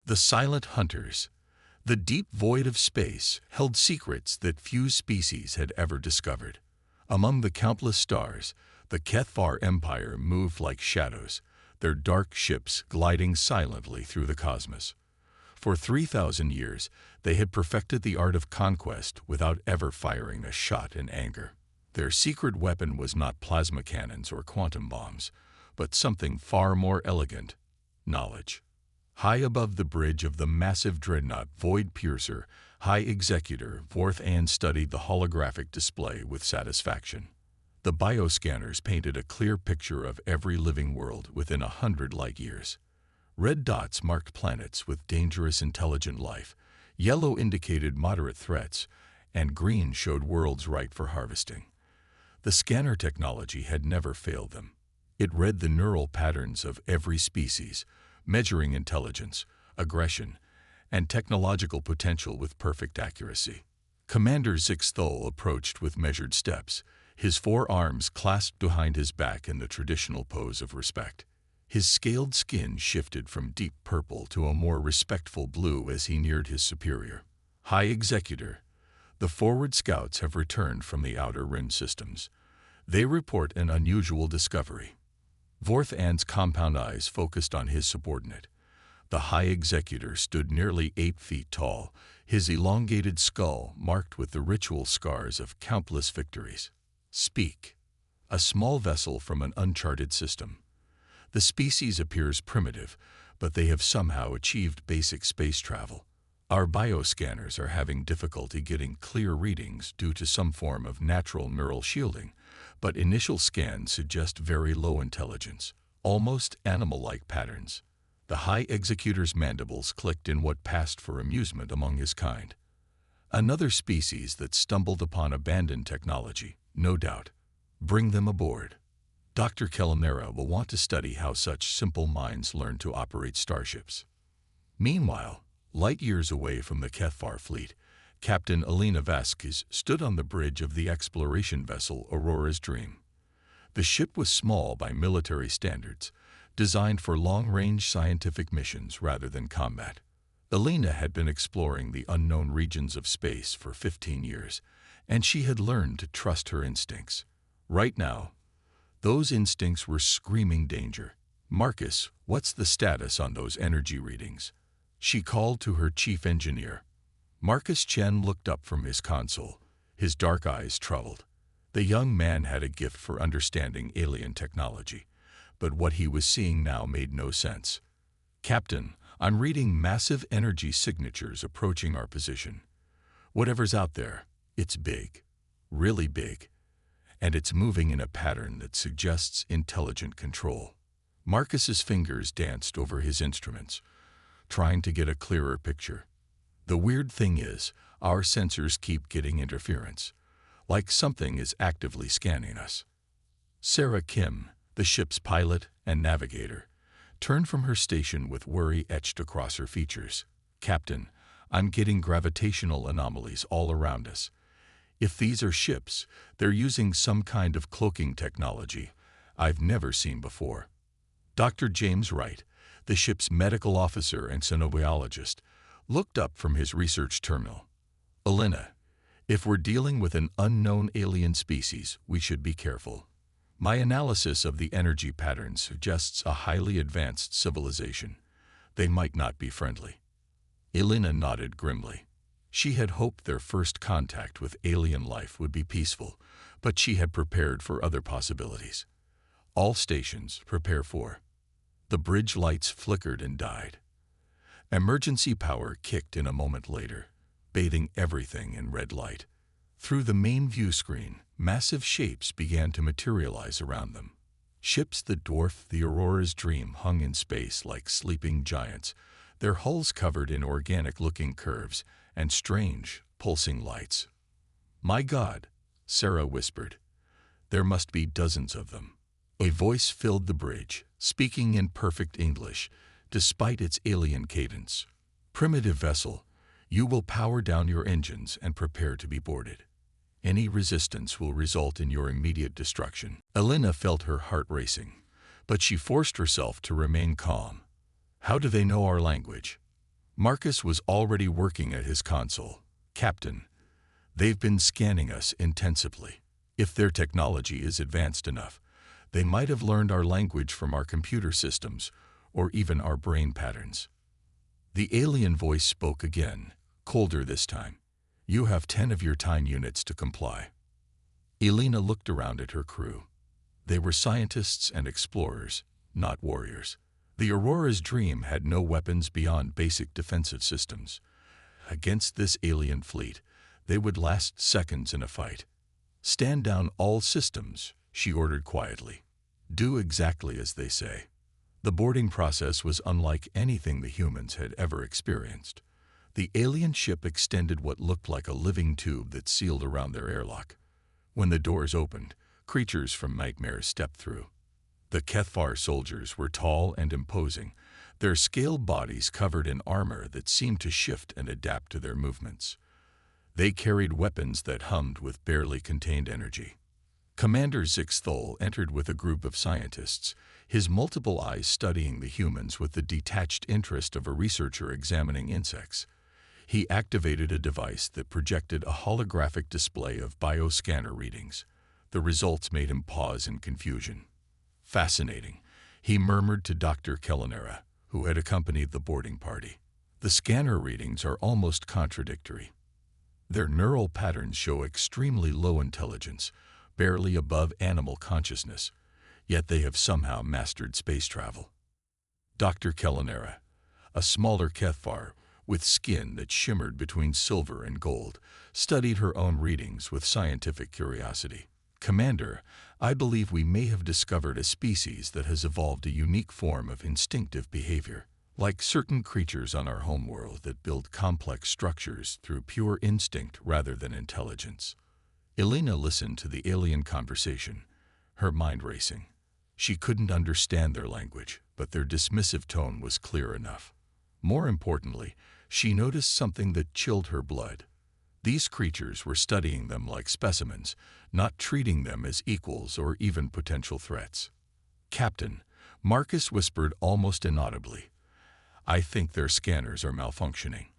The silent hunters. The deep void of space held secrets that few species had ever discovered. Among the countless stars, the HFY Empire moved like shadows, their dark ships gliding silently through the cosmos. For 3,000 years, they had perfected the art of conquest without ever firing a shot in anger. Their secret weapon was not plasma cannons or quantum bombs, but something far more elegant: knowledge. High above the bridge of the massive dreadnought Void Piercer, High Executor Vorth An studied the holographic display with satisfaction. The bioscanners painted a clear picture of every living world within 100 light-years. Red dots marked planets with dangerous intelligent life, yellow indicated moderate threats, and green showed worlds ripe for harvesting. The scanner technology had never failed them. It read the neural patterns of every species, measuring intelligence, aggression, and technological potential with perfect accuracy. Commander Zixthol approached with measured steps, his 4 arms clasped behind his back in the traditional pose of respect. His scaled skin shifted from deep purple to a more respectful blue as he neared his superior. High Executor, the forward scouts have returned from the Outer Rim systems. They report an unusual discovery. Vorth An's compound eyes focused on his subordinate. The High Executor stood nearly 8 feet tall, his elongated skull marked with the ritual scars of countless victories. Speak. A small vessel from an uncharted system. The species appears primitive, but they have somehow achieved basic space travel. Our bioscanners are having difficulty getting clear readings due to some form of natural neural shielding, but initial scans suggest very low intelligence, almost animal-like patterns. The High Executor's mandibles clicked in what passed for amusement among his kind. Another species that stumbled upon abandoned technology, no doubt. Bring them aboard. Dr. Kellanera will want to study how such simple minds learn to operate starships. Meanwhile, light years away from the HFY fleet, Captain Elena Vasquez stood on the bridge of the exploration vessel Aurora's Dream. The ship was small by military standards, designed for long-range scientific missions rather than combat. Elena had been exploring the unknown regions of space for 15 years, and she had learned to trust her instincts. Right now, those instincts were screaming danger. "Marcus, what's the status on those energy readings?" She called to her chief engineer. Marcus Chen looked up from his console, his dark eyes troubled. The young man had a gift for understanding alien technology, but what he was seeing now made no sense. "Captain, I'm reading massive energy signatures approaching our position. Whatever's out there, it's big, really big, and it's moving in a pattern that suggests intelligent control." Marcus's fingers danced over his instruments, trying to get a clearer picture. "The weird thing is, our sensors keep getting interference, like something is actively scanning us." Sarah Kim, the ship's pilot and navigator, turned from her station with worry etched across her features. "Captain, I'm getting gravitational anomalies all around us. If these are ships, they're using some kind of cloaking technology I've never seen before." Dr. James Wright, the ship's medical officer and xenobiologist, looked up from his research terminal. "Elena, if we're dealing with an unknown alien species, we should be careful. My analysis of the energy patterns suggests a highly advanced civilization. They might not be friendly." Elena nodded grimly. She had hoped their first contact with alien life would be peaceful, but she had prepared for other possibilities. "All stations, prepare for." The bridge lights flickered and died. Emergency power kicked in a moment later, bathing everything in red light. Through the main view screen, massive shapes began to materialize around them. Ships that dwarfed the Aurora's Dream hung in space like sleeping giants, their hulls covered in organic-looking curves and strange, pulsing lights. "My God," Sarah whispered. "There must be dozens of them." A voice filled the bridge, speaking in perfect English, despite its alien cadence. "Primitive vessel, you will power down your engines and prepare to be boarded. Any resistance will result in your immediate destruction." Elena felt her heart racing, but she forced herself to remain calm. "How do they know our language?" Marcus was already working at his console. "Captain, they've been scanning us intensively. If their technology is advanced enough, they might have learned our language from our computer systems, or even our brain patterns." The alien voice spoke again, colder this time. "You have 10 of your time units to comply." Elena looked around at her crew. They were scientists and explorers, not warriors. The Aurora's dream had no weapons beyond basic defensive systems. Against this alien fleet, they would last seconds in a fight. "Stand down all systems," she ordered quietly. "Do exactly as they say." The boarding process was unlike anything the humans had ever experienced. The alien ship extended what looked like a living tube that sealed around their airlock. When the doors opened, creatures from nightmares stepped through. The Kethvar soldiers were tall and imposing, their scaled bodies covered in armor that seemed to shift and adapt to their movements. They carried weapons that hummed with barely contained energy. Commander Zixthol entered with a group of scientists, his multiple eyes studying the humans with the detached interest of a researcher examining insects. He activated a device that projected a holographic display of bioscanner readings. The results made him pause in confusion. "Fascinating," he murmured to Dr. Kellanera, who had accompanied the boarding party. "The scanner readings are almost contradictory. Their neural patterns show extremely low intelligence, barely above animal consciousness, yet they have somehow mastered space travel." Dr. Kellanera, a smaller Kethvar with skin that shimmered between silver and gold, studied her own readings with scientific curiosity. "Commander, I believe we may have discovered a species that has evolved a unique form of instinctive behavior, like certain creatures on our homeworld that build complex structures through pure instinct rather than intelligence." Elena listened to the alien conversation, her mind racing. She couldn't understand their language, but their dismissive tone was clear enough. More importantly, she noticed something that chilled her blood. These creatures were studying them like specimens, not treating them as equals or even potential threats. "Captain," Marcus whispered almost inaudibly, "I think their scanners are malfunctioning.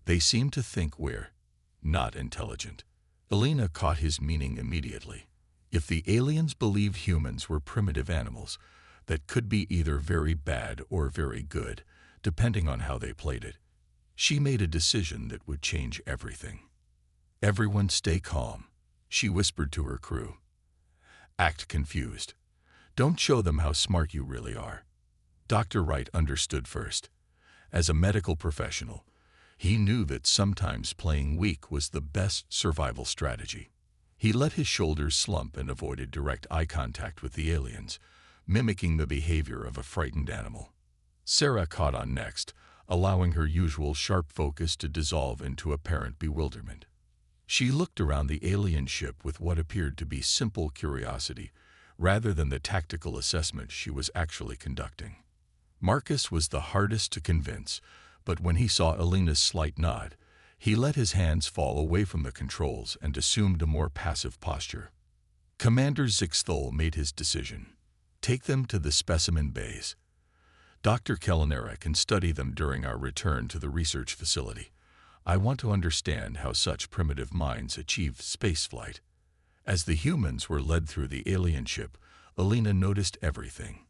They seem to think we're not intelligent." Elena caught his meaning immediately. If the aliens believed humans were primitive animals, that could be either very bad or very good, depending on how they played it. She made a decision that would change everything. "Everyone stay calm," she whispered to her crew. "Act confused. Don't show them how smart you really are." Dr. Wright understood first. As a medical professional, he knew that sometimes playing weak was the best survival strategy. He let his shoulders slump and avoided direct eye contact with the aliens, mimicking the behavior of a frightened animal. Sarah caught on next, allowing her usual sharp focus to dissolve into apparent bewilderment. She looked around the alien ship with what appeared to be simple curiosity, rather than the tactical assessment she was actually conducting. Marcus was the hardest to convince, but when he saw Elena's slight nod, he let his hands fall away from the controls and assumed a more passive posture. Commander Zixthol made his decision. "Take them to the specimen bays. Dr. Kellanera can study them during our return to the research facility. I want to understand how such primitive minds achieve spaceflight." As the humans were led through the alien ship, Elena noticed everything.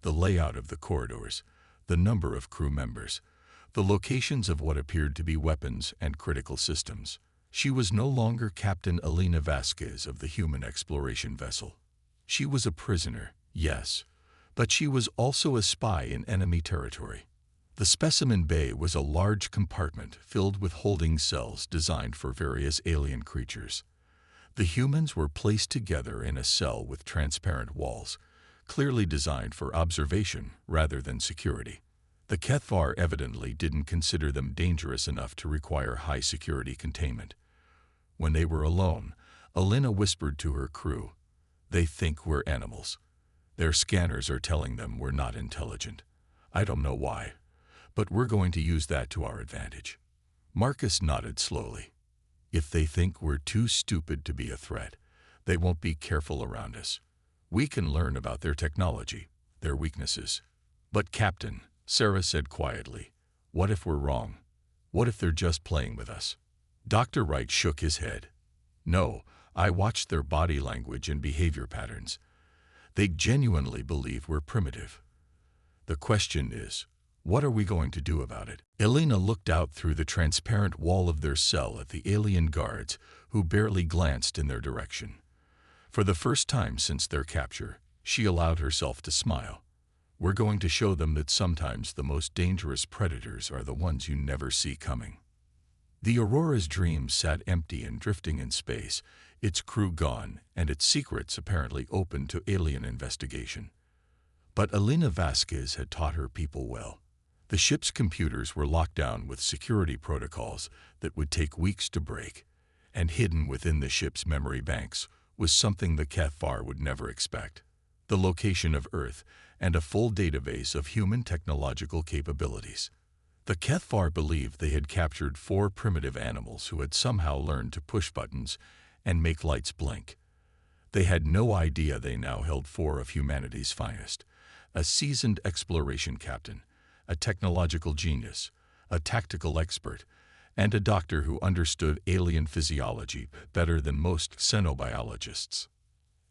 The layout of the corridors, the number of crew members, the locations of what appeared to be weapons and critical systems. She was no longer Captain Elena Vasquez of the human exploration vessel. She was a prisoner, yes, but she was also a spy in enemy territory. The specimen bay was a large compartment filled with holding cells designed for various alien creatures. The humans were placed together in a cell with transparent walls, clearly designed for observation rather than security. The Kethvar evidently didn't consider them dangerous enough to require high security containment. When they were alone, Elena whispered to her crew, "They think we're animals. Their scanners are telling them we're not intelligent. I don't know why, but we're going to use that to our advantage." Marcus nodded slowly. "If they think we're too stupid to be a threat, they won't be careful around us. We can learn about their technology, their weaknesses." "But Captain," Sarah said quietly, What if we're wrong? What if they're just playing with us? Dr. Wright shook his head. No, I watched their body language and behavior patterns. They genuinely believe we're primitive. The question is, what are we going to do about it? Elena looked out through the transparent wall of their cell at the alien guards, who barely glanced in their direction. For the first time since their capture, she allowed herself to smile. We're going to show them that sometimes the most dangerous predators are the ones you never see coming. The Aurora's dream sat empty and drifting in space, its crew gone and its secrets apparently open to alien investigation. But Elena Vasquez had taught her people well. The ship's computers were locked down with security protocols that would take weeks to break, and hidden within the ship's memory banks was something the Cathar would never expect: the location of Earth and a full database of human technological capabilities. The Cathar believed they had captured 4 primitive animals who had somehow learned to push buttons and make lights blink. They had no idea they now held 4 of humanity's finest: a seasoned exploration captain, a technological genius, a tactical expert, and a doctor who understood alien physiology better than most xenobiologists.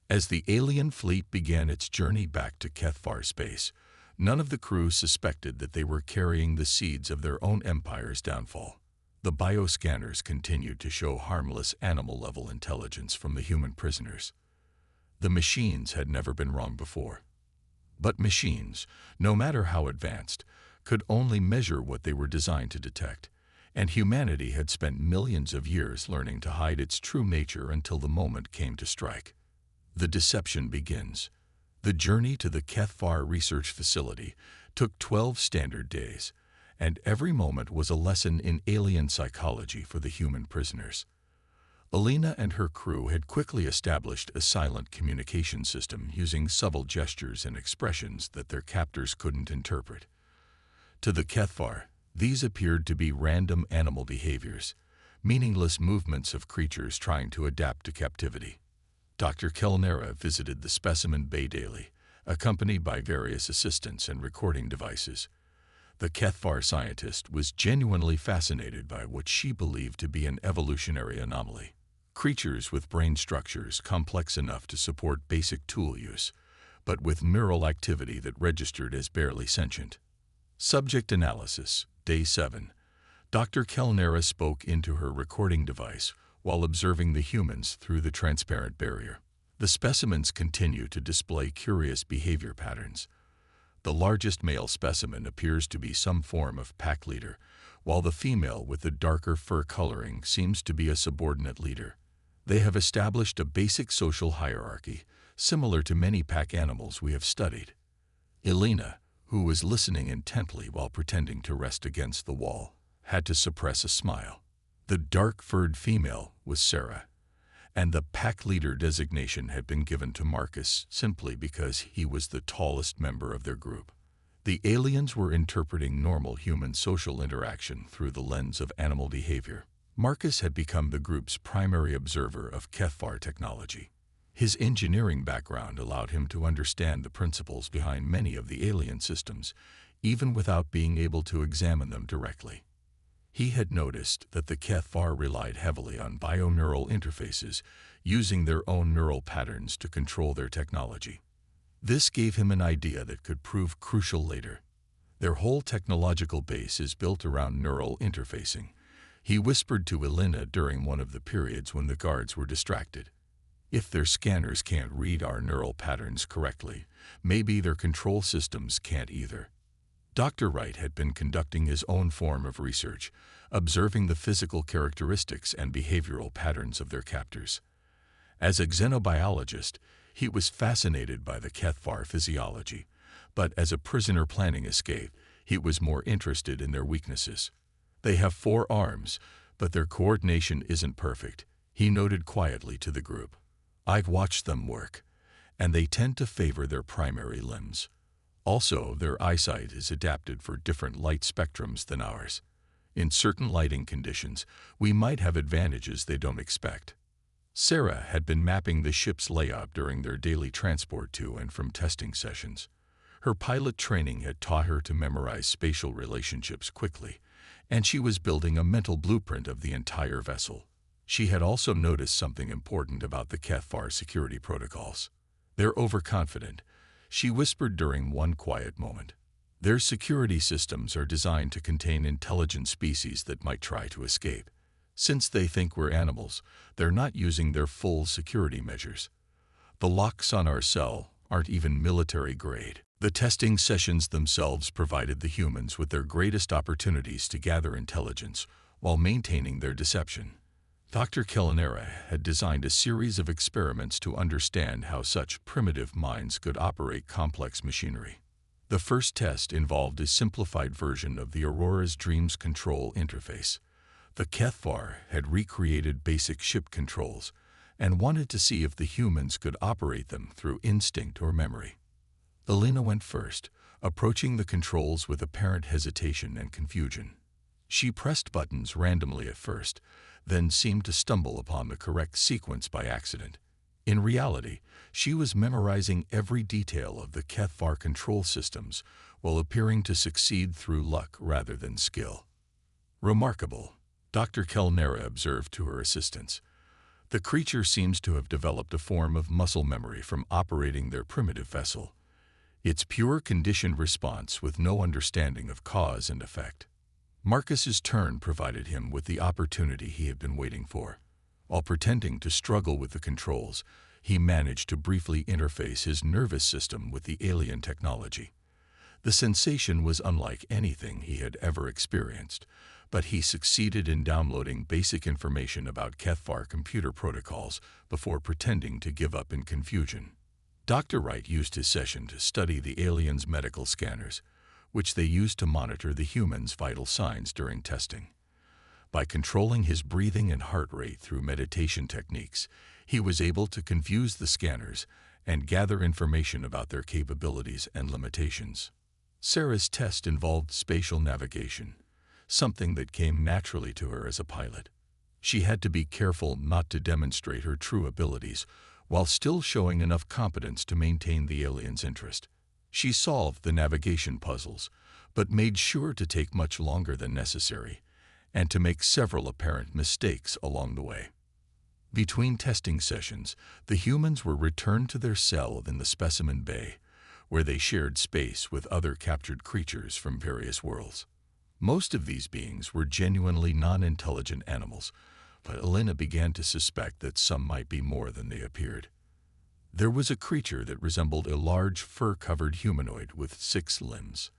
As the alien fleet began its journey back to Cathar space, none of the crew suspected that they were carrying the seeds of their own empire's downfall. The bioscanners continued to show harmless animal-level intelligence from the human prisoners. The machines had never been wrong before. But machines, no matter how advanced, could only measure what they were designed to detect, and humanity had spent millions of years learning to hide its true nature until the moment came to strike. The deception begins. The journey to the Cathar research facility took 12 standard days, and every moment was a lesson in alien psychology for the human prisoners. Elena and her crew had quickly established a silent communication system using subtle gestures and expressions that their captors couldn't interpret. To the Cathar, these appeared to be random animal behaviors, meaningless movements of creatures trying to adapt to captivity. Dr. Kelnera visited the specimen bay daily, accompanied by various assistants and recording devices. The Cathar scientist was genuinely fascinated by what she believed to be an evolutionary anomaly: creatures with brain structures complex enough to support basic tool use, but with neural activity that registered as barely sentient. Subject analysis, Day 7. Dr. Kelnera spoke into her recording device while observing the humans through the transparent barrier. The specimens continue to display curious behavior patterns. The largest male specimen appears to be some form of pack leader, while the female with the darker fur coloring seems to be a subordinate leader. They have established a basic social hierarchy, similar to many pack animals we have studied. Elena, who was listening intently while pretending to rest against the wall, had to suppress a smile. The dark-furred female was Sarah, and the pack leader designation had been given to Marcus simply because he was the tallest member of their group. The aliens were interpreting normal human social interaction through the lens of animal behavior. Marcus had become the group's primary observer of Cathar technology. His engineering background allowed him to understand the principles behind many of the alien systems, even without being able to examine them directly. He had noticed that the Cathar relied heavily on bioneural interfaces, using their own neural patterns to control their technology. This gave him an idea that could prove crucial later. Their whole technological base is built around neural interfacing. He whispered to Elena during one of the periods when the guards were distracted. If their scanners can't read our neural patterns correctly, maybe their control systems can't either. Dr. Wright had been conducting his own form of research, observing the physical characteristics and behavioral patterns of their captors. As a xenobiologist, he was fascinated by the Cathar physiology, but as a prisoner planning escape, he was more interested in their weaknesses. They have 4 arms, but their coordination isn't perfect, he noted quietly to the group. I've watched them work, and they tend to favor their primary limbs. Also, their eyesight is adapted for different light spectrums than ours. In certain lighting conditions, we might have advantages they don't expect. Sarah had been mapping the ship's layout during their daily transport to and from testing sessions. Her pilot training had taught her to memorize spatial relationships quickly, and she was building a mental blueprint of the entire vessel. She had also noticed something important about the Cathvar security protocols. "They're overconfident," she whispered during one quiet moment. "Their security systems are designed to contain intelligent species that might try to escape. Since they think we're animals, they're not using their full security measures. The locks on our cell aren't even military grade." The testing sessions themselves provided the humans with their greatest opportunities to gather intelligence while maintaining their deception. Dr. Kellanera had designed a series of experiments to understand how such primitive minds could operate complex machinery. The first test involved a simplified version of the Aurora's Dreams control interface. The Cathvar had recreated basic ship controls and wanted to see if the humans could operate them through instinct or memory. Alina went first, approaching the controls with apparent hesitation and confusion. She pressed buttons randomly at first, then seemed to stumble upon the correct sequence by accident. In reality, she was memorizing every detail of the Cathvar control systems while appearing to succeed through luck rather than skill. "Remarkable," Dr. Kellanera observed to her assistants. "The creature seems to have developed a form of muscle memory from operating their primitive vessel. It's pure conditioned response with no understanding of cause and effect." Marcus's turn provided him with the opportunity he had been waiting for. While pretending to struggle with the controls, he managed to briefly interface his nervous system with the alien technology. The sensation was unlike anything he had ever experienced, but he succeeded in downloading basic information about Cathvar computer protocols before pretending to give up in confusion. Dr. Wright used his session to study the aliens' medical scanners, which they used to monitor the humans' vital signs during testing. By controlling his breathing and heart rate through meditation techniques, he was able to confuse the scanners and gather information about their capabilities and limitations. Sarah's test involved spatial navigation, something that came naturally to her as a pilot. She had to be careful not to demonstrate her true abilities while still showing enough competence to maintain the aliens' interest. She solved the navigation puzzles, but made sure to take much longer than necessary, and to make several apparent mistakes along the way. Between testing sessions, the humans were returned to their cell in the specimen bay, where they shared space with other captured creatures from various worlds. Most of these beings were genuinely non-intelligent animals, but Alina began to suspect that some might be more than they appeared. There was a creature that resembled a large fur-covered humanoid with 6 limbs.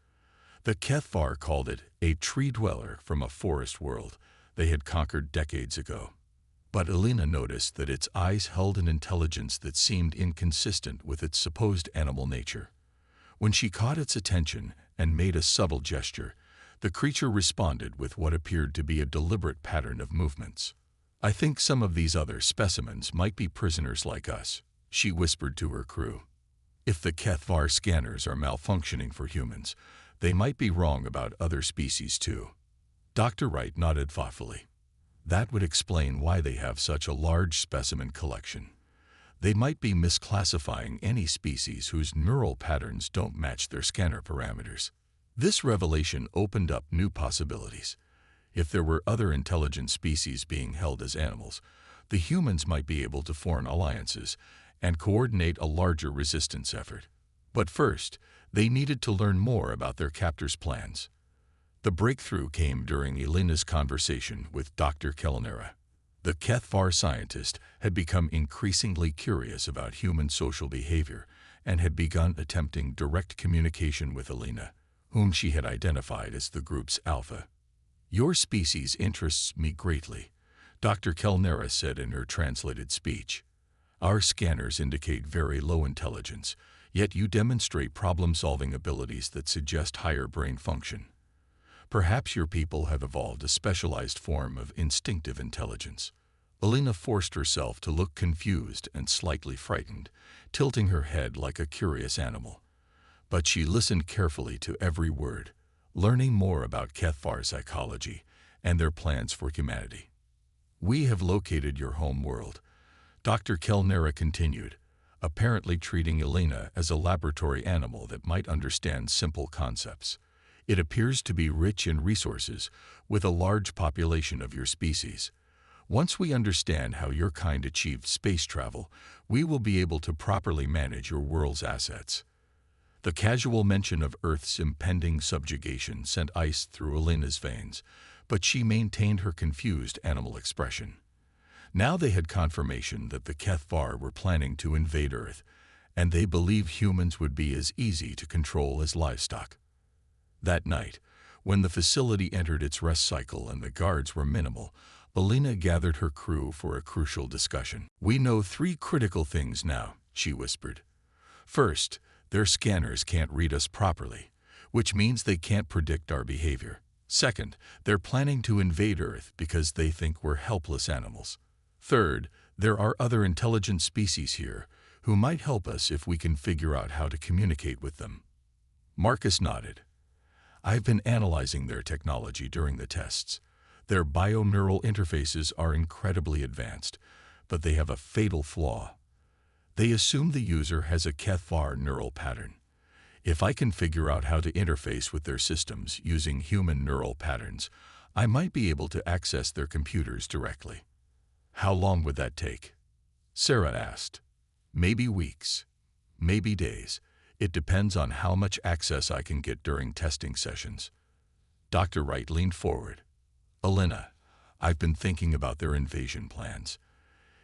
The Cathvar called it a tree dweller from a forest world they had conquered decades ago. But Alina noticed that its eyes held an intelligence that seemed inconsistent with its supposed animal nature. When she caught its attention and made a subtle gesture, the creature responded with what appeared to be a deliberate pattern of movements. "I think some of these other specimens might be prisoners like us," she whispered to her crew. "If the Cathvar scanners are malfunctioning for humans, they might be wrong about other species too." Dr. Wright nodded thoughtfully. "That would explain why they have such a large specimen collection. They might be misclassifying any species whose neural patterns don't match their scanner parameters." This revelation opened up new possibilities. If there were other intelligent species being held as animals, the humans might be able to form alliances and coordinate a larger resistance effort. But first, they needed to learn more about their captors' plans. The breakthrough came during Alina's conversation with Dr. Kellanera. The Cathvar scientist had become increasingly curious about human social behavior and had begun attempting direct communication with Alina, whom she had identified as the group's alpha. "Your species interests me greatly," Dr. Kellanera said in her translated speech. "Our scanners indicate very low intelligence, yet you demonstrate problem-solving abilities that suggest higher brain function. Perhaps your people have evolved a specialized form of instinctive intelligence." Alina forced herself to look confused and slightly frightened, tilting her head like a curious animal. But she listened carefully to every word, learning more about Cathvar psychology and their plans for humanity. "We have located your home world," Dr. Kellanera continued. apparently treating Elena as a laboratory animal that might understand simple concepts. It appears to be rich in resources, with a large population of your species. Once we understand how your kind achieved space travel, we will be able to properly manage your world's assets. The casual mention of Earth's impending subjugation sent ice through Elena's veins, but she maintained her confused animal expression. Now they had confirmation that the Kethvar were planning to invade Earth, and they believed humans would be as easy to control as livestock. That night, when the facility entered its rest cycle and the guards were minimal, Elena gathered her crew for a crucial discussion. "We know 3 critical things now," she whispered. "First, their scanners can't read us properly, which means they can't predict our behavior. Second, they're planning to invade Earth because they think we're helpless animals. Third, there are other intelligent species here who might help us if we can figure out how to communicate with them." Marcus nodded. "I've been analyzing their technology during the tests. Their bioneural interfaces are incredibly advanced, but they have a fatal flaw. They assume the user has a Kethvar neural pattern. If I can figure out how to interface with their systems using human neural patterns, I might be able to access their computers directly." "How long would that take?" Sarah asked. "Maybe weeks, maybe days. It depends on how much access I can get during testing sessions." Dr. Wright leaned forward. "Elena, I've been thinking about their invasion plans.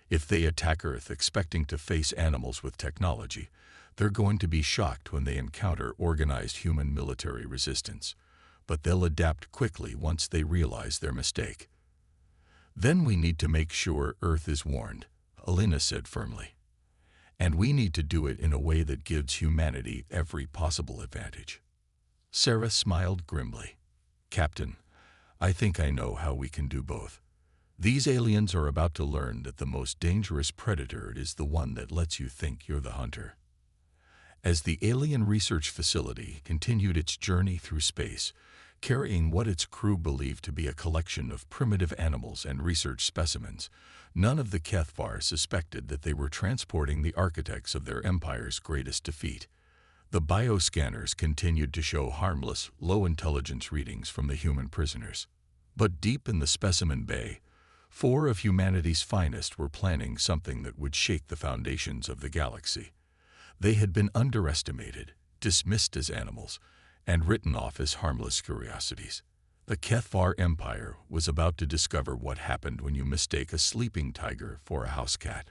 If they attack Earth expecting to face animals with technology, they're going to be shocked when they encounter organized human military resistance, but they'll adapt quickly once they realize their mistake. Then we need to make sure Earth is warned," Elena said firmly. "And we need to do it in a way that gives humanity every possible advantage." Sarah smiled grimly. "Captain, I think I know how we can do both. These aliens are about to learn that the most dangerous predator is the one that lets you think you're the hunter." As the alien research facility continued its journey through space, carrying what its crew believed to be a collection of primitive animals and research specimens, none of the Kethvar suspected that they were transporting the architects of their empire's greatest defeat. The bioscanners continued to show harmless, low-intelligence readings from the human prisoners. But deep in the specimen bay, 4 of humanity's finest were planning something that would shake the foundations of the galaxy. They had been underestimated, dismissed as animals, and written off as harmless curiosities. The Kethvar Empire was about to discover what happened when you mistake a sleeping tiger for a house cat.